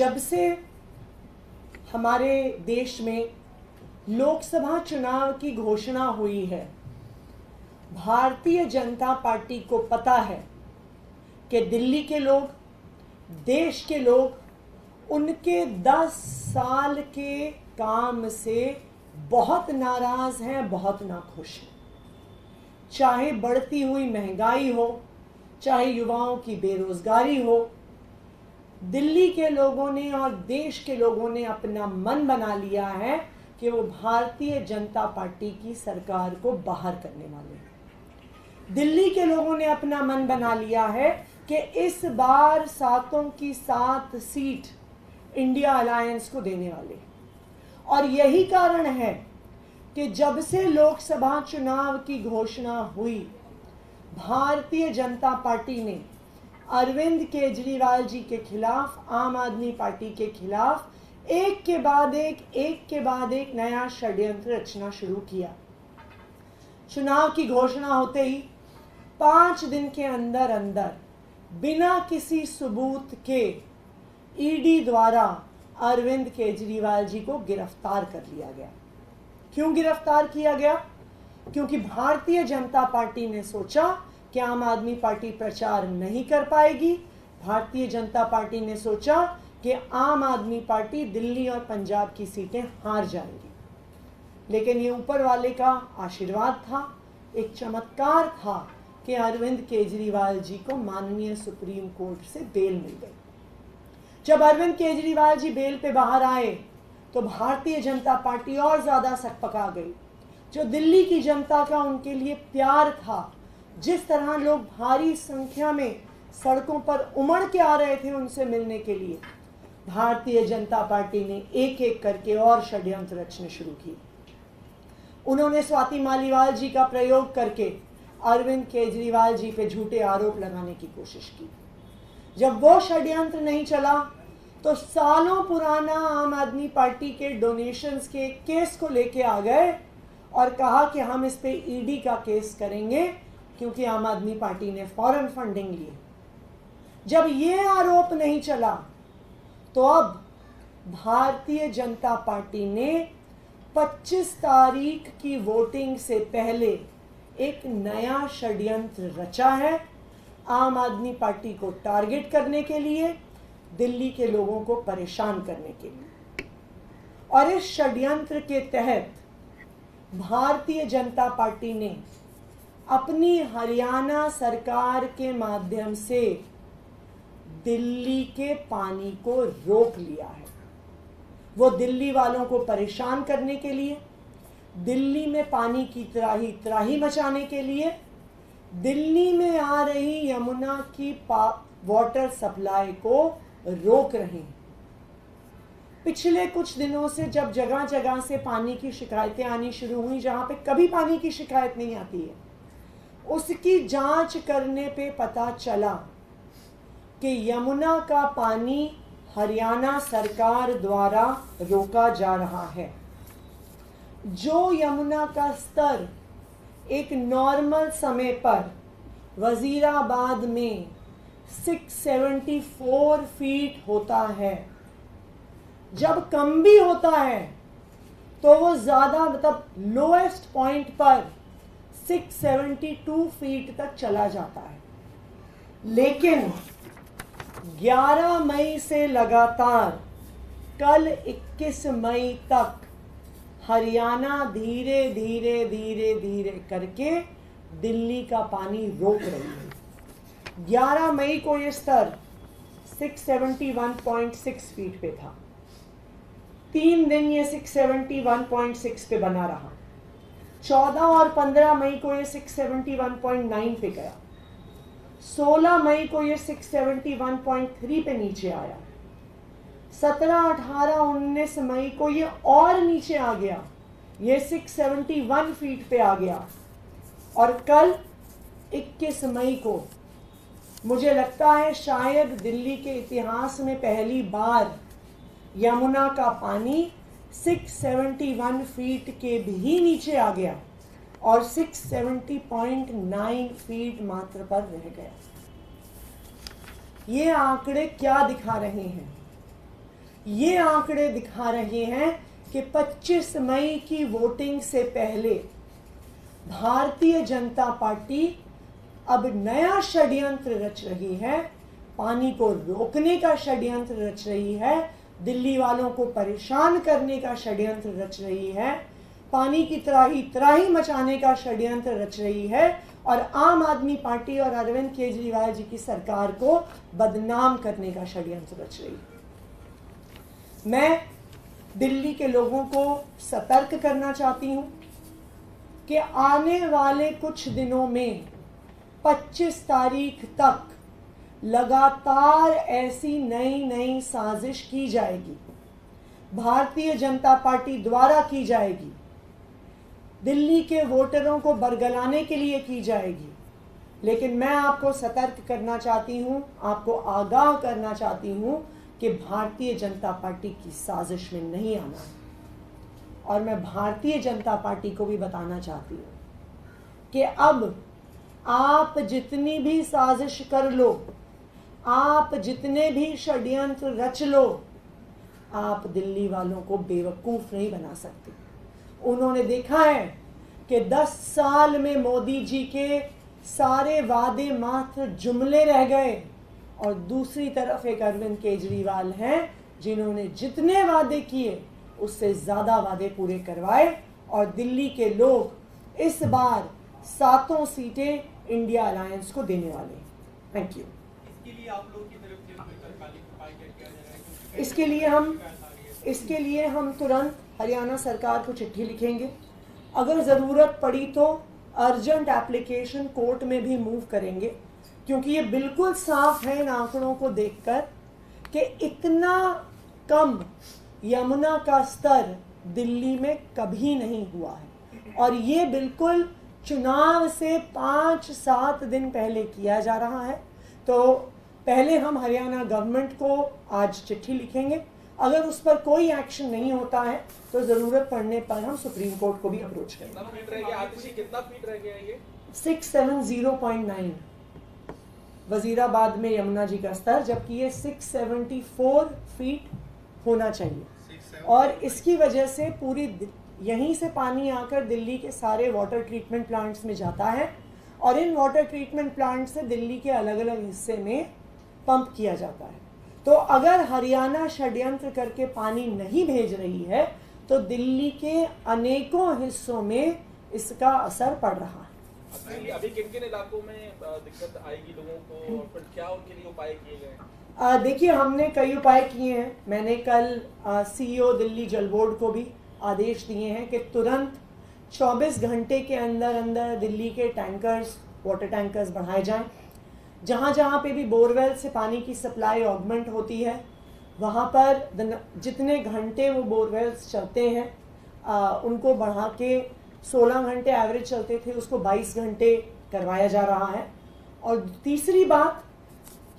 जब से हमारे देश में लोकसभा चुनाव की घोषणा हुई है, भारतीय जनता पार्टी को पता है कि दिल्ली के लोग, देश के लोग उनके 10 साल के काम से बहुत नाराज हैं, बहुत नाखुश हैं। चाहे बढ़ती हुई महंगाई हो, चाहे युवाओं की बेरोजगारी हो, दिल्ली के लोगों ने और देश के लोगों ने अपना मन बना लिया है कि वो भारतीय जनता पार्टी की सरकार को बाहर करने वाले हैं। दिल्ली के लोगों ने अपना मन बना लिया है कि इस बार 7 की 7 सीट इंडिया अलायंस को देने वाले हैं। और यही कारण है कि जब से लोकसभा चुनाव की घोषणा हुई, भारतीय जनता पार्टी ने अरविंद केजरीवाल जी के खिलाफ, आम आदमी पार्टी के खिलाफ एक के बाद एक नया षड्यंत्र रचना शुरू किया। चुनाव की घोषणा होते ही 5 दिन के अंदर अंदर बिना किसी सबूत के ईडी द्वारा अरविंद केजरीवाल जी को गिरफ्तार कर लिया गया। क्यों गिरफ्तार किया गया? क्योंकि भारतीय जनता पार्टी ने सोचा कि आम आदमी पार्टी प्रचार नहीं कर पाएगी। भारतीय जनता पार्टी ने सोचा कि आम आदमी पार्टी दिल्ली और पंजाब की सीटें हार जाएंगी। लेकिन ये ऊपर वाले का आशीर्वाद था, एक चमत्कार था कि अरविंद केजरीवाल जी को माननीय सुप्रीम कोर्ट से बेल मिल गई। जब अरविंद केजरीवाल जी बेल पे बाहर आए तो भारतीय जनता पार्टी और ज्यादा सकपका गई। जो दिल्ली की जनता का उनके लिए प्यार था, जिस तरह लोग भारी संख्या में सड़कों पर उमड़ के आ रहे थे उनसे मिलने के लिए, भारतीय जनता पार्टी ने एक एक करके और षड्यंत्र रचने शुरू किए। उन्होंने स्वाति मालीवाल जी का प्रयोग करके अरविंद केजरीवाल जी पे झूठे आरोप लगाने की कोशिश की। जब वो षड्यंत्र नहीं चला तो सालों पुराना आम आदमी पार्टी के डोनेशंस के केस को लेके आ गए और कहा कि हम इस पे ईडी का केस करेंगे क्योंकि आम आदमी पार्टी ने फॉरेन फंडिंग ली। जब ये आरोप नहीं चला तो अब भारतीय जनता पार्टी ने 25 तारीख की वोटिंग से पहले एक नया षड्यंत्र रचा है, आम आदमी पार्टी को टारगेट करने के लिए, दिल्ली के लोगों को परेशान करने के लिए। और इस षड्यंत्र के तहत भारतीय जनता पार्टी ने अपनी हरियाणा सरकार के माध्यम से दिल्ली के पानी को रोक लिया है। वो दिल्ली वालों को परेशान करने के लिए, दिल्ली में पानी की त्राही मचाने के लिए, दिल्ली में आ रही यमुना की वाटर सप्लाई को रोक रहे हैं। पिछले कुछ दिनों से जब जगह जगह से पानी की शिकायतें आनी शुरू हुई, जहां पे कभी पानी की शिकायत नहीं आती है, उसकी जांच करने पे पता चला कि यमुना का पानी हरियाणा सरकार द्वारा रोका जा रहा है। जो यमुना का स्तर एक नॉर्मल समय पर वजीराबाद में 674 फीट होता है, जब कम भी होता है तो वो ज्यादा लोएस्ट पॉइंट पर 672 फीट तक चला जाता है। लेकिन 11 मई से लगातार कल 21 मई तक हरियाणा धीरे धीरे करके दिल्ली का पानी रोक रही है। 11 मई को ये स्तर 671.6 फीट पे था। 3 दिन ये 671.6 पे बना रहा। 14 और 15 मई को ये 671.9 पे गया। 16 मई को ये 671.3 पे नीचे आया। 17, 18, 19 मई को ये और नीचे आ गया, ये 671 फीट पे आ गया। और कल 21 मई को मुझे लगता है शायद दिल्ली के इतिहास में पहली बार यमुना का पानी 671 फीट के भी नीचे आ गया और 670.9 फीट मात्र पर रह गया। ये आंकड़े क्या दिखा रहे हैं? ये आंकड़े दिखा रहे हैं कि 25 मई की वोटिंग से पहले भारतीय जनता पार्टी अब नया षड्यंत्र रच रही है, पानी को रोकने का षड्यंत्र रच रही है, दिल्ली वालों को परेशान करने का षड्यंत्र रच रही है, पानी की त्राही मचाने का षड्यंत्र रच रही है और आम आदमी पार्टी और अरविंद केजरीवाल जी की सरकार को बदनाम करने का षड्यंत्र रच रही है। मैं दिल्ली के लोगों को सतर्क करना चाहती हूं कि आने वाले कुछ दिनों में 25 तारीख तक लगातार ऐसी नई साजिश की जाएगी, भारतीय जनता पार्टी द्वारा की जाएगी, दिल्ली के वोटरों को बरगलाने के लिए की जाएगी। लेकिन मैं आपको सतर्क करना चाहती हूं, आपको आगाह करना चाहती हूं कि भारतीय जनता पार्टी की साजिश में नहीं आना है। और मैं भारतीय जनता पार्टी को भी बताना चाहती हूं कि अब आप जितनी भी साजिश कर लो, आप जितने भी षड्यंत्र रच लो, आप दिल्ली वालों को बेवकूफ नहीं बना सकते। उन्होंने देखा है कि 10 साल में मोदी जी के सारे वादे मात्र जुमले रह गए और दूसरी तरफ एक अरविंद केजरीवाल हैं जिन्होंने जितने वादे किए उससे ज़्यादा वादे पूरे करवाए और दिल्ली के लोग इस बार 7 सीटें इंडिया अलायंस को देने वाले हैं। Thank you. इसके लिए आप लोगों की तरफ से कोई सरकारी उपाय क्या किया जा रहा है? इसके लिए हम तुरंत हरियाणा सरकार को चिट्ठी लिखेंगे। अगर ज़रूरत पड़ी तो अर्जेंट एप्लीकेशन कोर्ट में भी मूव करेंगे, क्योंकि ये बिल्कुल साफ है इन आंकड़ों को देखकर कि इतना कम यमुना का स्तर दिल्ली में कभी नहीं हुआ है और ये बिल्कुल चुनाव से 5-7 दिन पहले किया जा रहा है। तो पहले हम हरियाणा गवर्नमेंट को आज चिट्ठी लिखेंगे, अगर उस पर कोई एक्शन नहीं होता है तो ज़रूरत पड़ने पर हम सुप्रीम कोर्ट को भी अप्रोच करेंगे। कितना फीट रह गया ये? 670.9 वजीराबाद में यमुना जी का स्तर, जबकि ये 674 फीट होना चाहिए और इसकी वजह से पूरी यहीं से पानी आकर दिल्ली के सारे वाटर ट्रीटमेंट प्लांट्स में जाता है और इन वाटर ट्रीटमेंट प्लांट से दिल्ली के अलग अलग हिस्से में पंप किया जाता है। तो अगर हरियाणा षड्यंत्र करके पानी नहीं भेज रही है तो दिल्ली के अनेकों हिस्सों में इसका असर पड़ रहा है। अभी किन-किन इलाकों में दिक्कत आएगी लोगों को और फिर क्या उनके लिए उपाय किए गए? देखिए, हमने कई उपाय किए हैं। मैंने कल CEO दिल्ली जल बोर्ड को भी आदेश दिए हैं कि तुरंत 24 घंटे के अंदर दिल्ली के टैंकर्स, वाटर टैंकर्स बढ़ाए जाएं। जहाँ जहाँ पे भी बोरवेल से पानी की सप्लाई ऑगमेंट होती है वहाँ पर जितने घंटे वो बोरवेल्स चलते हैं उनको बढ़ा के 16 घंटे एवरेज चलते थे उसको 22 घंटे करवाया जा रहा है। और तीसरी बात,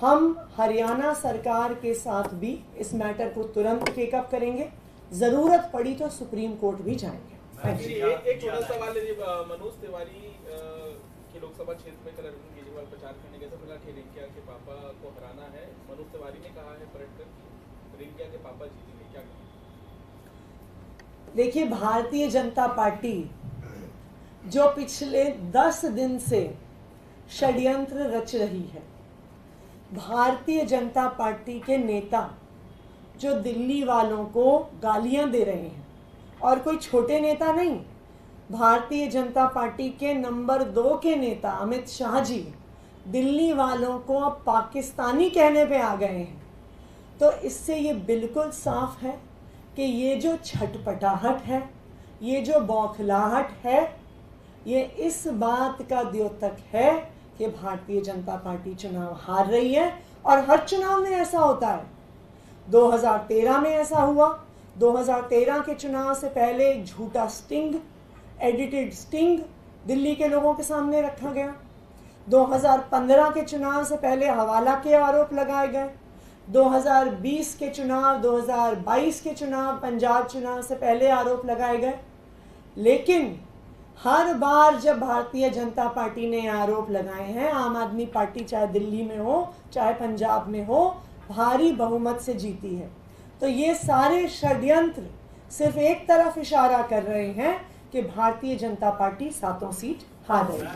हम हरियाणा सरकार के साथ भी इस मैटर को तुरंत टेकअप करेंगे, ज़रूरत पड़ी तो सुप्रीम कोर्ट भी जाएंगे। एक छोटा सवाल है, मनोज तिवारी के लोकसभा क्षेत्र में कल अरविंद केजरीवाल प्रचार करने गए थे, बोला कि रिंकिया के पापा को हराना है। मनोज तिवारी ने कहा है पलटकर कि रिंकिया के पापा जीतेंगे, क्या कहेंगे? देखिए, भारतीय जनता पार्टी जो पिछले 10 दिन से षड्यंत्र रच रही है, भारतीय जनता पार्टी के नेता जो दिल्ली वालों को गालियां दे रहे हैं, और कोई छोटे नेता नहीं, भारतीय जनता पार्टी के नंबर 2 के नेता अमित शाह जी दिल्ली वालों को अब पाकिस्तानी कहने पे आ गए हैं। तो इससे ये बिल्कुल साफ है कि ये जो छटपटाहट है, ये जो बौखलाहट है, ये इस बात का द्योतक है कि भारतीय जनता पार्टी चुनाव हार रही है। और हर चुनाव में ऐसा होता है। 2013 में ऐसा हुआ। 2013 के चुनाव से पहले एक झूठा स्टिंग, एडिटेड स्टिंग दिल्ली के लोगों के सामने रखा गया। 2015 के चुनाव से पहले हवाला के आरोप लगाए गए। 2020 के चुनाव, 2022 के चुनाव, पंजाब चुनाव से पहले आरोप लगाए गए। लेकिन हर बार जब भारतीय जनता पार्टी ने आरोप लगाए हैं, आम आदमी पार्टी चाहे दिल्ली में हो चाहे पंजाब में हो, भारी बहुमत से जीती है। तो ये सारे षड्यंत्र सिर्फ एक तरफ इशारा कर रहे हैं कि भारतीय जनता पार्टी 7 सीट हार रही है।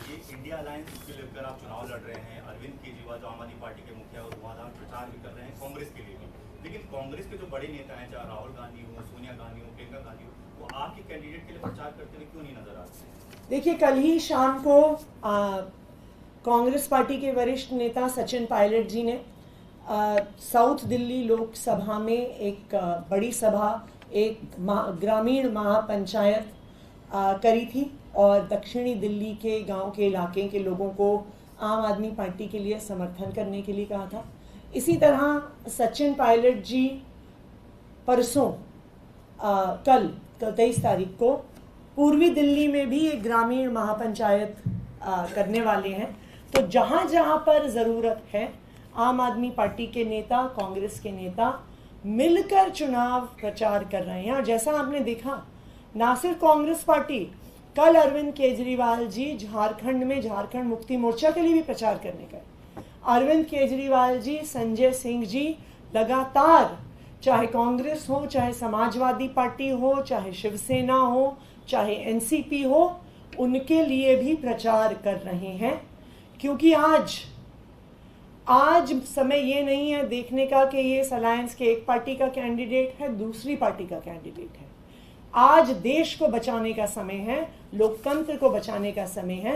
ये इंडिया अलायंस को लेकर आप चुनाव लड़ रहे हैं, अरविंद केजरीवाल जो आम आदमी पार्टी के मुखिया और वहां प्रचार भी कर रहे हैं कांग्रेस के लिए भी, लेकिन कांग्रेस के जो बड़े नेता हैं, चाहे राहुल गांधी हो, सोनिया गांधी हो, प्रियंका गांधी हो, वो आपके कैंडिडेट के लिए प्रचार करते हुए क्यों नहीं नजर आते? देखिए, कल ही शाम को कांग्रेस पार्टी के वरिष्ठ नेता सचिन पायलट जी ने साउथ दिल्ली लोकसभा में एक बड़ी सभा, एक ग्रामीण महापंचायत करी थी और दक्षिणी दिल्ली के गांव के इलाके के लोगों को आम आदमी पार्टी के लिए समर्थन करने के लिए कहा था। इसी तरह सचिन पायलट जी परसों कल 23 तारीख को पूर्वी दिल्ली में भी एक ग्रामीण महापंचायत करने वाले हैं। तो जहाँ जहाँ पर ज़रूरत है, आम आदमी पार्टी के नेता, कांग्रेस के नेता मिलकर चुनाव प्रचार कर रहे हैं। और जैसा आपने देखा, ना सिर्फ कांग्रेस पार्टी, कल अरविंद केजरीवाल जी झारखंड में झारखंड मुक्ति मोर्चा के लिए भी प्रचार करने गए। अरविंद केजरीवाल जी, संजय सिंह जी लगातार, चाहे कांग्रेस हो, चाहे समाजवादी पार्टी हो, चाहे शिवसेना हो, चाहे एनसीपी हो, उनके लिए भी प्रचार कर रहे हैं। क्योंकि आज समय ये नहीं है देखने का कि ये इस अलायंस के एक पार्टी का कैंडिडेट है, दूसरी पार्टी का कैंडिडेट है। आज देश को बचाने का समय है, लोकतंत्र को बचाने का समय है।